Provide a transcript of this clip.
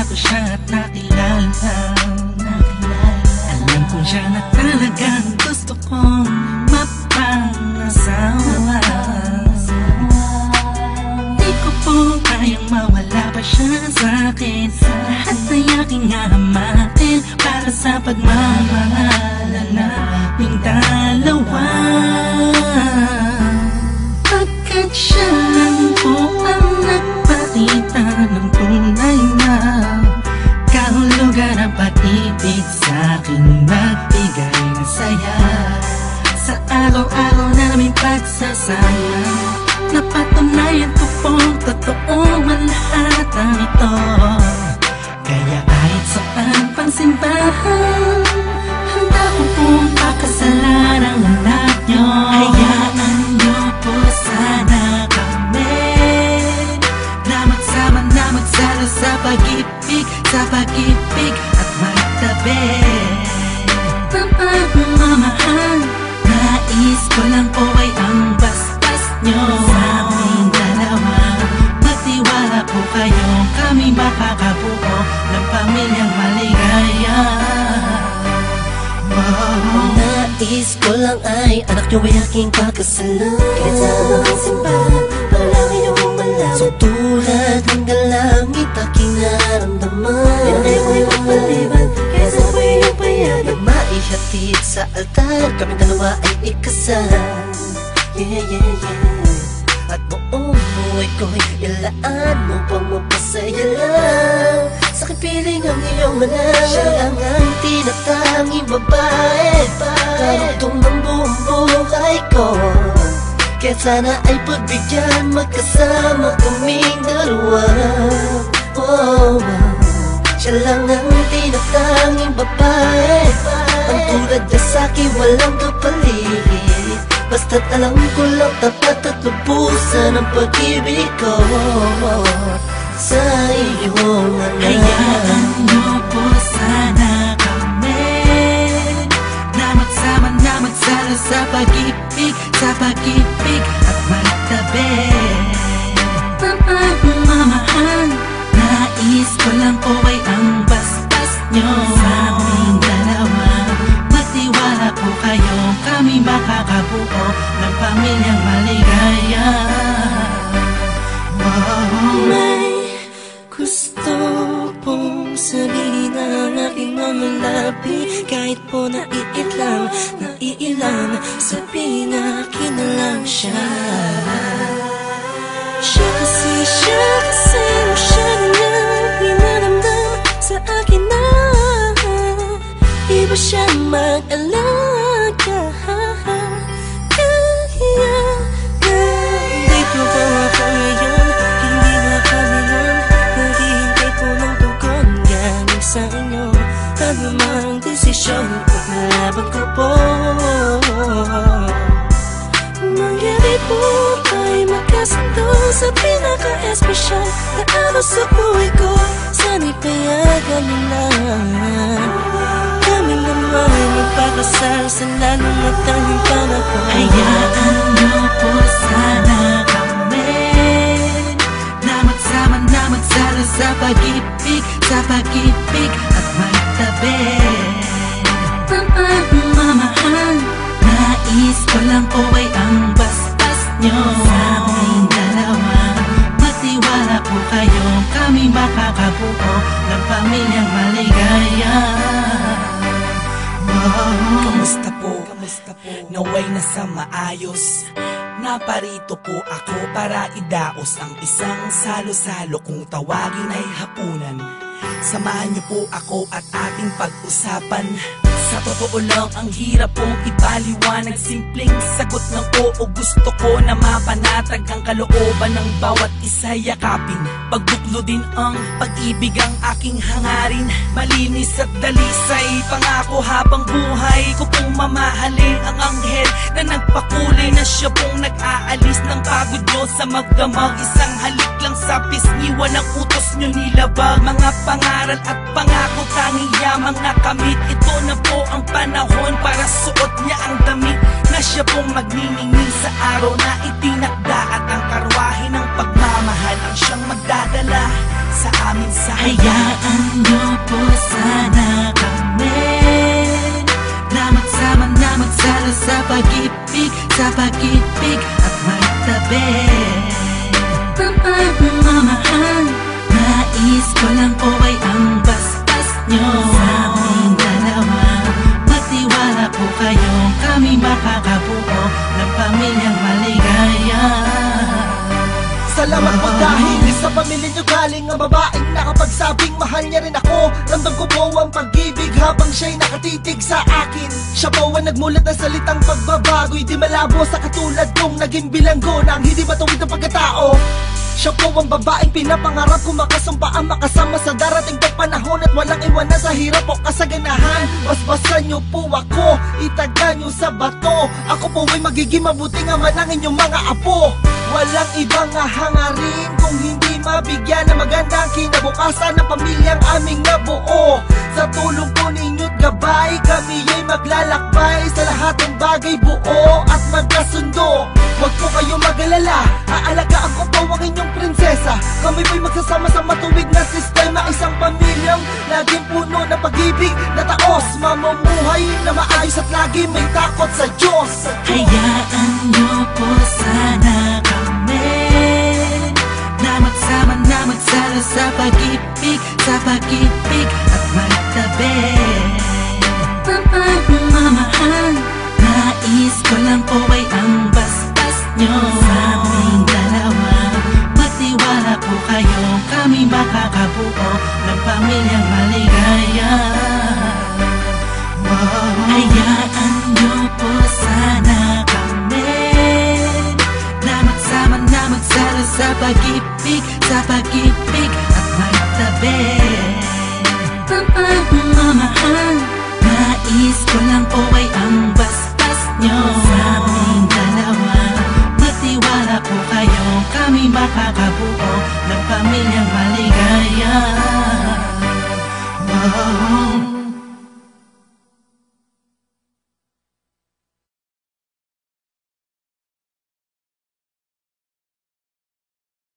ko siya at nakilala. Alam ko siya na talagang gusto kong mapangasawa. Di ko po kayang mawala pa siya sa'kin. Lahat ay aking hahamakin para sa pagmamahalan naming dalawa. Pagkat siya lang po ang nagpakita ng tunay na kahulugan ng pag-ibig sa'king magbigay ng saya. Sa araw-araw naming pagsasama, napatunayan ko pong totoo ang lahat ng ito. Kaya kahit saan pang simbahan, handa ko pong pakasalan ang anak nyo. Hayaan nyo po sana kami na magsama na magsalo sa pag-ibig at magtabi ng pagmamahal. Nais ko lang po ay ang basbas nyo sa aming dalawa. Magtiwala po kayo, kami makakabuo ng pamilyang maligaya. Nais ko lang ay anak nyo ay aking pagkasalan. Kahit saan ang simbahan, palagi nyo malaman. So tulad hanggang langit aking naramdaman. Yan ay may magpaliban, kaya sabay yung payagan. Maihatid sa altar, kami dalawa ay ikasal. Yeah, yeah, yeah. At buong buhay ko'y ilaan mo pang mapasaya lang. Sa kipiling ang iyong anak, siya lang ang tinatanging babae. Karugtong ng buong buhay ko, kaya sana ay pagbigyan, magkasama kaming dalawa. Oh, siya lang ang tinatanging babae. Ang tulad niya sa'kin walang kapalit. Basta't alam ko lang tapat at lubusan ang pag-ibig ko sa iyong anak. Hayaan nyo po sana kami na magsama na magsalo sa pag-ibig at magtabi ng pagmamahal. Nais ko lang po ay ang basbas nyo sa aming dalawa. Magtiwala po kayo, kami makakabuo ng pamilyang maligaya. May gusto pong sabihin ang aking mga labi. Kahit po naiilang, sabihin akin na lang siya. Siya kasi siya na pinaramdam sa akin na iba siya mag-alaga. Dito ba ako ngayon? Hindi na kami lang naghihintay po ng tugon galing sa inyo. Ano mang desisyon, paglalaban ko po. Mangyari po ay magkasundo sa pinaka-espesyal na araw sa buhay ko. Sana'y payagan mo na kami naman ay magpakasal sa lalong matanging panahon. Hayaan nyo po sana kami na magsama na magsalo sa pag-ibig at magtabi ng pagmamahal. Nais ko lang po ay ang basbas nyo sa aming dalawa. Magtiwala po kayo, kami makakabuo ng pamilyang maligaya. Kamusta po? Naway nasa maayos. Naparito po ako para idaos ang isang salo-salo kung tawagin ay hapunan. Samahan niyo po ako at ating pag-usapan. Sa totoo lang ang hirap pong ipaliwanag. Simpleng sagot ng oo, gusto ko na mapanatag ang kalooban ng bawat isa yakapin. Pagbuklo din ang pag-ibig ang aking hangarin. Malinis at dalisay, pangako habang buhay ko pong mamahalin ang anghel na nagpakulay na siya pong nag-aalis ng pagod nyo sa magdamag. Isang halik lang sa pisngi, walang utos nyo nilabag. Mga pangaral at pangako tanging yamang nakamit. Ito na po ang panahon para suot niya ang damit na siya pong magniningning sa araw na itinakda. At ang karwahe ng pagmamahal ang siyang magdadala sa amin sa hayaan nyo po sana kami na magsama na magsalo sa pag-ibig, sa pag-ibig at magtabi. Mamahal, nais ko lang po ay ang bastas nyo sa aming dalawa. Magtiwala po kayo, kami makakabuo ng pamilyang maligaya. Salamat po dahil sa pamilya nyo galing ang babaeng nakapagsabing mahal niya rin ako. Ramdam ko po ang pag-ibig habang siya'y nakatitig sa akin. Siya po ang nagmulat ng salitang pagbabago'y di malabo sa katulad kong naging bilanggo ng hindi matuwid ang pagkatao. Siya po ang babaeng pinapangarap ko makasumpa ang makasama sa darating pang panahon at walang iwanan sa hirap o kasaganahan. Basbasan niyo po ako, itaga niyo sa bato. Ako po ay magiging mabuting ama ng inyong mga apo. Walang ibang hangarin kung hindi mabigyan ng magandang kinabukasan ng pamilyang aming nabuo. Sa tulong po ninyo't gabay, kami ay maglalakbay sa lahat ng bagay buo at magkasundo. Huwag po kayo mag-alala, aalagaan ko po ang inyong prinsesa. Kami po'y magsasama sa matuwid na sistema, isang pamilyang laging puno ng pag-ibig na taos, mamumuhay na maayos at lagi may takot sa Diyos. Hayaan nyo po sana kami na magsama na magsalo sa pag-ibig, sa pag-ibig at magtabi. Mamahal, nais ko lang po ay ang bastas nyo sa aming dalawa. Magtiwala po kayo, kami makakabuo ng pamilyang maligaya. Hayaan nyo po sana kami na magsama na magsalo sa pag-ibig, sa pag-ibig at magtabi.